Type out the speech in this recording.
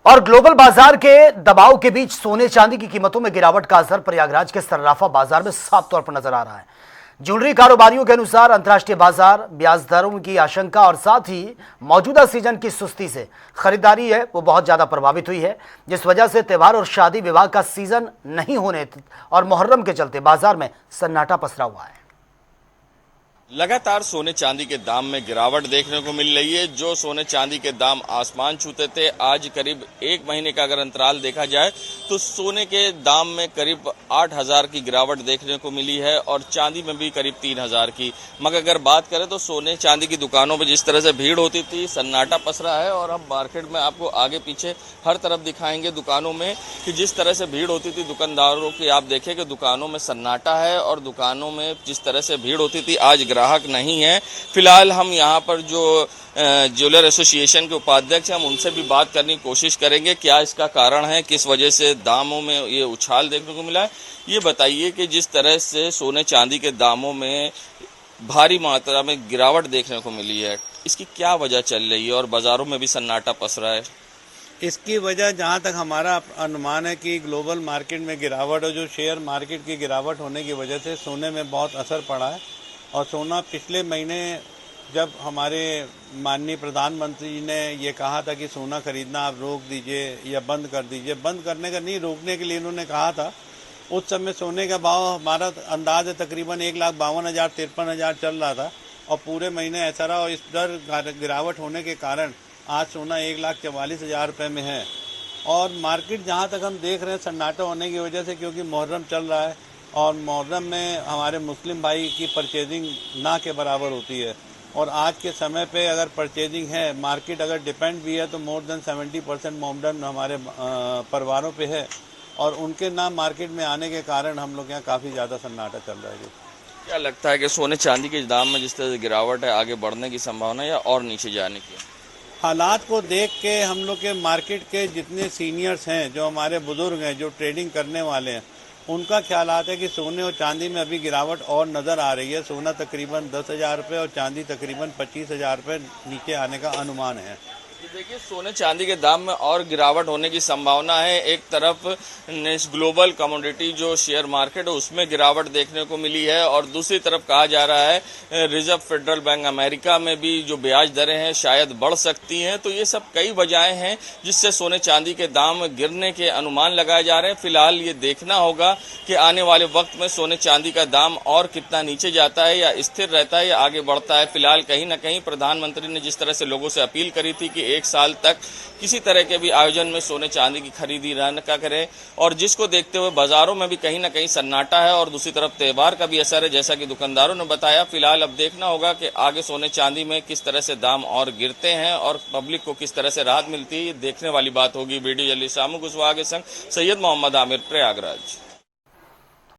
और ग्लोबल बाजार के दबाव के बीच सोने चांदी की कीमतों में गिरावट का असर प्रयागराज के सर्राफा बाजार में साफ तौर पर नजर आ रहा है। ज्वेलरी कारोबारियों के अनुसार अंतर्राष्ट्रीय बाजार ब्याज दरों की आशंका और साथ ही मौजूदा सीजन की सुस्ती से खरीदारी है वो बहुत ज्यादा प्रभावित हुई है, जिस वजह से त्योहार और शादी विवाह का सीजन नहीं होने और मुहर्रम के चलते बाजार में सन्नाटा पसरा हुआ है। लगातार सोने चांदी के दाम में गिरावट देखने को मिल रही है। जो सोने चांदी के दाम आसमान छूते थे, आज करीब एक महीने का अगर अंतराल देखा जाए तो सोने के दाम में करीब 8,000 की गिरावट देखने को मिली है और चांदी में भी करीब 3,000 की। मगर अगर बात करें तो सोने चांदी की दुकानों पर जिस तरह से भीड़ होती थी, सन्नाटा पसरा है। और हम मार्केट में आपको आगे पीछे हर तरफ दिखाएंगे दुकानों में कि जिस तरह से भीड़ होती थी दुकानदारों की, आप देखें कि दुकानों में सन्नाटा है और दुकानों में जिस तरह से भीड़ होती थी आज ग्राहक नहीं है। फिलहाल हम यहाँ पर जो ज्वेलर एसोसिएशन के उपाध्यक्ष हैं, हम उनसे भी बात करने की कोशिश करेंगे क्या इसका कारण है, किस वजह से दामों में ये उछाल देखने को मिला है। ये बताइए कि जिस तरह से सोने चांदी के दामों में भारी मात्रा में गिरावट देखने को मिली है, इसकी क्या वजह चल रही है और बाजारों में भी सन्नाटा पसरा है? इसकी वजह जहां तक हमारा अनुमान है कि ग्लोबल मार्केट में गिरावट और जो शेयर मार्केट की गिरावट होने की वजह से सोने में बहुत असर पड़ा है। और सोना पिछले महीने जब हमारे माननीय प्रधानमंत्री जी ने ये कहा था कि सोना खरीदना आप रोक दीजिए या बंद कर दीजिए, बंद करने का नहीं, रोकने के लिए इन्होंने कहा था। उस समय सोने का भाव हमारा अंदाज है तकरीबन 1,52,000 53,000 चल रहा था और पूरे महीने ऐसा रहा। और इस दर गिरावट होने के कारण आज सोना 1,44,000 रुपये में है। और मार्केट जहाँ तक हम देख रहे हैं सन्नाटा होने की वजह से, क्योंकि मुहर्रम चल रहा है और मुहर्रम में हमारे मुस्लिम भाई की परचेजिंग ना के बराबर होती है। और आज के समय पे अगर परचेजिंग है, मार्केट अगर डिपेंड भी है तो मोर देन 70% मोमडन हमारे परिवारों पे है और उनके ना मार्केट में आने के कारण हम लोग यहाँ काफ़ी ज़्यादा सन्नाटा चल रहा है। क्या लगता है कि सोने चांदी के दाम में जिस तरह से गिरावट है, आगे बढ़ने की संभावना या और नीचे जाने की? हालात को देख के हम लोग के मार्केट के जितने सीनियर्स हैं, जो हमारे बुजुर्ग हैं, जो ट्रेडिंग करने वाले हैं, उनका ख्याल आता है कि सोने और चांदी में अभी गिरावट और नज़र आ रही है। सोना तकरीबन 10,000 रुपये और चांदी तकरीबन 25,000 रुपये नीचे आने का अनुमान है। देखिए, सोने चांदी के दाम में और गिरावट होने की संभावना है। एक तरफ ग्लोबल कमोडिटी जो शेयर मार्केट है उसमें गिरावट देखने को मिली है और दूसरी तरफ कहा जा रहा है रिजर्व फेडरल बैंक अमेरिका में भी जो ब्याज दरें हैं शायद बढ़ सकती हैं। तो ये सब कई वजहें हैं जिससे सोने चांदी के दाम गिरने के अनुमान लगाए जा रहे हैं। फिलहाल ये देखना होगा कि आने वाले वक्त में सोने चांदी का दाम और कितना नीचे जाता है या स्थिर रहता है या आगे बढ़ता है। फिलहाल कहीं ना कहीं प्रधानमंत्री ने जिस तरह से लोगों से अपील करी थी कि 1 साल तक किसी तरह के भी आयोजन में सोने चांदी की खरीदी न करें, और जिसको देखते हुए बाजारों में भी कहीं ना कहीं सन्नाटा है और दूसरी तरफ त्योहार का भी असर है, जैसा कि दुकानदारों ने बताया। फिलहाल अब देखना होगा कि आगे सोने चांदी में किस तरह से दाम और गिरते हैं और पब्लिक को किस तरह से राहत मिलती है, ये देखने वाली बात होगी। वीडियो जर्नलिस्ट शामू कुशवाहा के संग सैयद मोहम्मद आमिर, प्रयागराज।